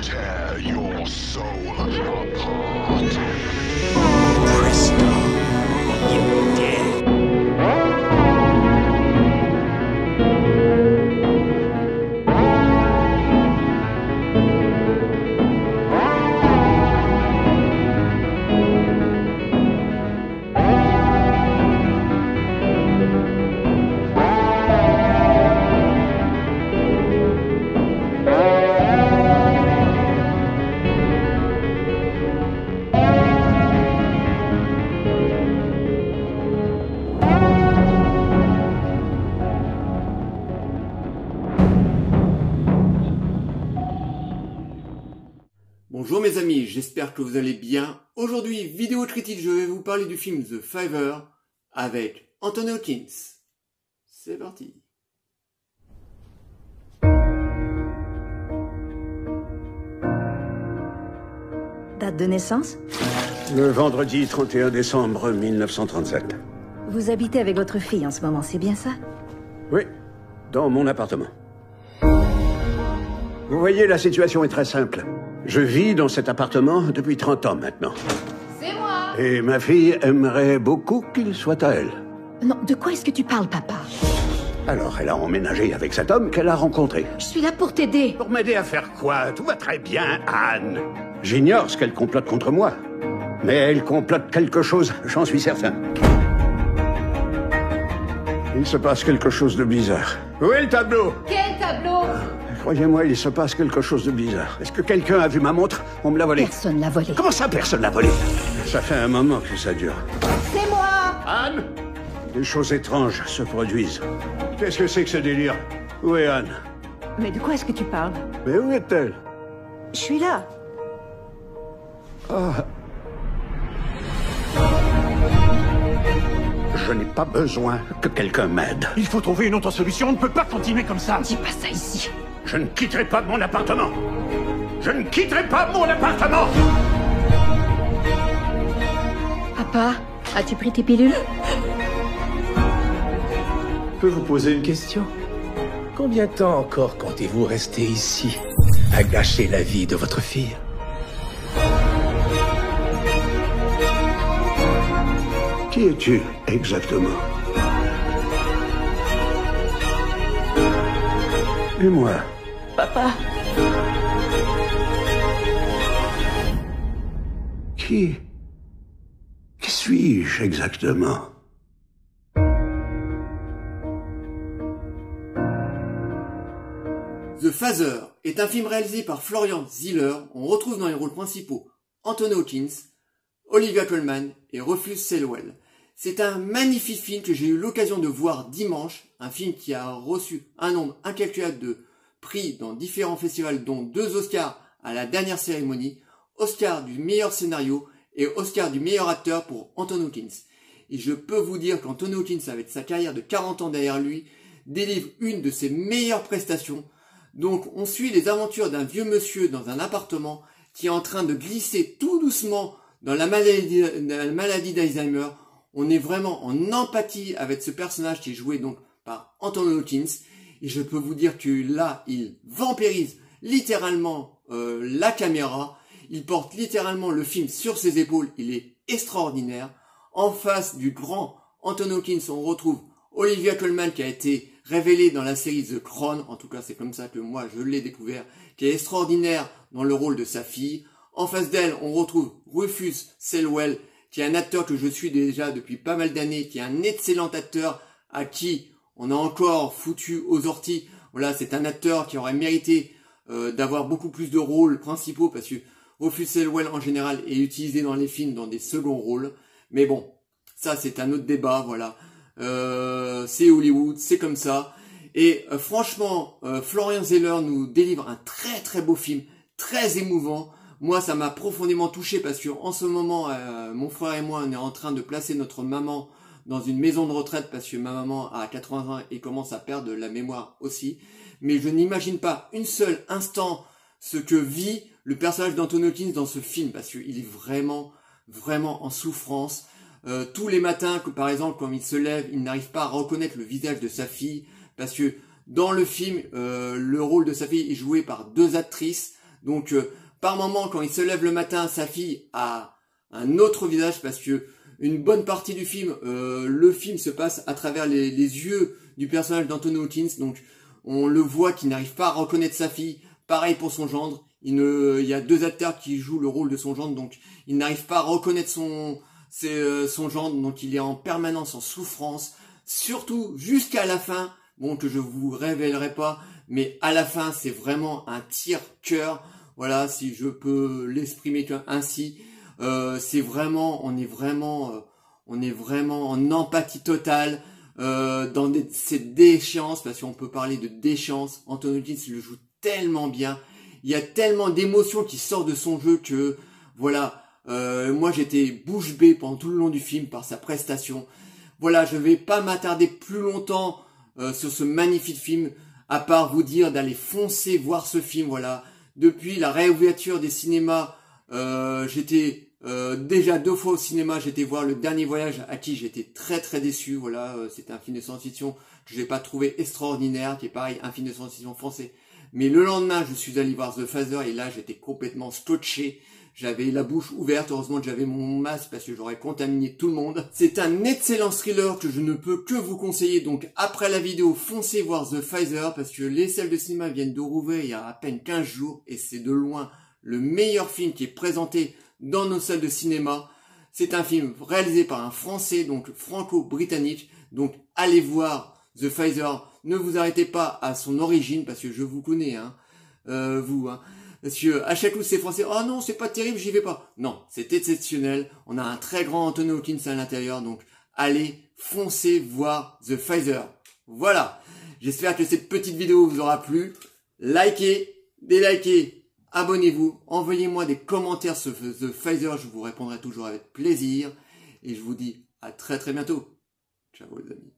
tear your soul apart. Presto, you're dead. Bonjour mes amis, j'espère que vous allez bien. Aujourd'hui, vidéo critique, je vais vous parler du film The Fiver avec Anthony Hopkins. C'est parti. Date de naissance? Le vendredi 31 décembre 1937. Vous habitez avec votre fille en ce moment, c'est bien ça? Oui, dans mon appartement. Vous voyez, la situation est très simple. Je vis dans cet appartement depuis 30 ans maintenant. C'est moi! Et ma fille aimerait beaucoup qu'il soit à elle. Non, de quoi est-ce que tu parles, papa? Alors, elle a emménagé avec cet homme qu'elle a rencontré. Je suis là pour t'aider. Pour m'aider à faire quoi? Tout va très bien, Anne. J'ignore ce qu'elle complote contre moi. Mais elle complote quelque chose, j'en suis certain. Il se passe quelque chose de bizarre. Où est le tableau? Quel tableau? Croyez-moi, il se passe quelque chose de bizarre. Est-ce que quelqu'un a vu ma montre? On me l'a volée. Personne l'a volé. Comment ça, personne l'a volée? Ça fait un moment que ça dure. C'est moi! Anne? Des choses étranges se produisent. Qu'est-ce que c'est que ce délire? Où est Anne? Mais de quoi est-ce que tu parles? Mais où est-elle? Je suis là. Je n'ai pas besoin que quelqu'un m'aide. Il faut trouver une autre solution, on ne peut pas continuer comme ça. Dis pas ça ici. Je ne quitterai pas mon appartement. Je ne quitterai pas mon appartement. Papa, as-tu pris tes pilules? Je peux vous poser une question? Combien de temps encore comptez-vous rester ici, à gâcher la vie de votre fille? Qui es-tu exactement? Et moi? Papa. Qui suis-je exactement? The Father est un film réalisé par Florian Ziller. On retrouve dans les rôles principaux Anthony Hopkins, Olivia Colman et Rufus Sewell. C'est un magnifique film que j'ai eu l'occasion de voir dimanche, un film qui a reçu un nombre incalculable de prix dans différents festivals, dont 2 Oscars à la dernière cérémonie, Oscar du meilleur scénario et Oscar du meilleur acteur pour Anthony Hopkins. Et je peux vous dire qu'Anthony Hopkins, avec sa carrière de 40 ans derrière lui, délivre une de ses meilleures prestations. Donc on suit les aventures d'un vieux monsieur dans un appartement qui est en train de glisser tout doucement dans la maladie d'Alzheimer. On est vraiment en empathie avec ce personnage qui est joué donc par Anthony Hopkins. Et je peux vous dire que là, il vampirise littéralement la caméra. Il porte littéralement le film sur ses épaules. Il est extraordinaire. En face du grand Anthony Hopkins, on retrouve Olivia Colman qui a été révélée dans la série The Crown. En tout cas, c'est comme ça que moi, je l'ai découvert. Qui est extraordinaire dans le rôle de sa fille. En face d'elle, on retrouve Rufus Sewell, qui est un acteur que je suis déjà depuis pas mal d'années, qui est un excellent acteur à qui on a encore foutu aux orties. Voilà, c'est un acteur qui aurait mérité d'avoir beaucoup plus de rôles principaux, parce que Rufus Sewell en général est utilisé dans les films dans des seconds rôles. Mais bon, ça c'est un autre débat, voilà. C'est Hollywood, c'est comme ça. Et franchement, Florian Zeller nous délivre un très très beau film, très émouvant. Moi, ça m'a profondément touché parce que en ce moment, mon frère et moi, on est en train de placer notre maman dans une maison de retraite parce que ma maman a 80 ans et commence à perdre la mémoire aussi. Mais je n'imagine pas une seule instant ce que vit le personnage d'Anthony Hopkins dans ce film parce qu'il est vraiment, vraiment en souffrance. Tous les matins, par exemple, quand il se lève, il n'arrive pas à reconnaître le visage de sa fille parce que dans le film, le rôle de sa fille est joué par 2 actrices. Donc par moment, quand il se lève le matin, sa fille a un autre visage parce que une bonne partie du film, le film se passe à travers les yeux du personnage d'Anthony Hopkins. Donc on le voit qu'il n'arrive pas à reconnaître sa fille. Pareil pour son gendre. Il y a 2 acteurs qui jouent le rôle de son gendre, donc il n'arrive pas à reconnaître son gendre, donc il est en permanence en souffrance, surtout jusqu'à la fin, bon, que je vous révélerai pas, mais à la fin c'est vraiment un tire-cœur, voilà, si je peux l'exprimer ainsi. C'est vraiment, on est vraiment en empathie totale dans cette déchéance, parce qu'on peut parler de déchéance. Anthony Hopkins le joue tellement bien, il y a tellement d'émotions qui sortent de son jeu que voilà, moi j'étais bouche bée pendant tout le long du film par sa prestation. Voilà, je vais pas m'attarder plus longtemps sur ce magnifique film, à part vous dire d'aller foncer voir ce film. Voilà, depuis la réouverture des cinémas, j'étais déjà 2 fois au cinéma. J'étais voir Le Dernier Voyage, à qui j'étais très déçu. Voilà, c'était un film de science-fiction que j'ai pas trouvé extraordinaire, qui est pareil, un film de science-fiction français. Mais le lendemain, je suis allé voir The Phaser et là, j'étais complètement scotché. J'avais la bouche ouverte, heureusement que j'avais mon masque parce que j'aurais contaminé tout le monde. C'est un excellent thriller que je ne peux que vous conseiller. Donc après la vidéo, foncez voir The Phaser parce que les salles de cinéma viennent de rouvrir il y a à peine 15 jours et c'est de loin le meilleur film qui est présenté dans nos salles de cinéma. C'est un film réalisé par un Français, donc franco-britannique. Donc allez voir The Phaser. Ne vous arrêtez pas à son origine, parce que je vous connais, hein, vous, hein. Parce que à chaque coup c'est français, oh non, c'est pas terrible, j'y vais pas. Non, c'est exceptionnel. On a un très grand Anthony Hopkins à l'intérieur, donc allez, foncez voir The Phaser. Voilà. J'espère que cette petite vidéo vous aura plu. Likez, délikez, abonnez-vous, envoyez-moi des commentaires sur The Phaser, je vous répondrai toujours avec plaisir. Et je vous dis à très bientôt. Ciao les amis.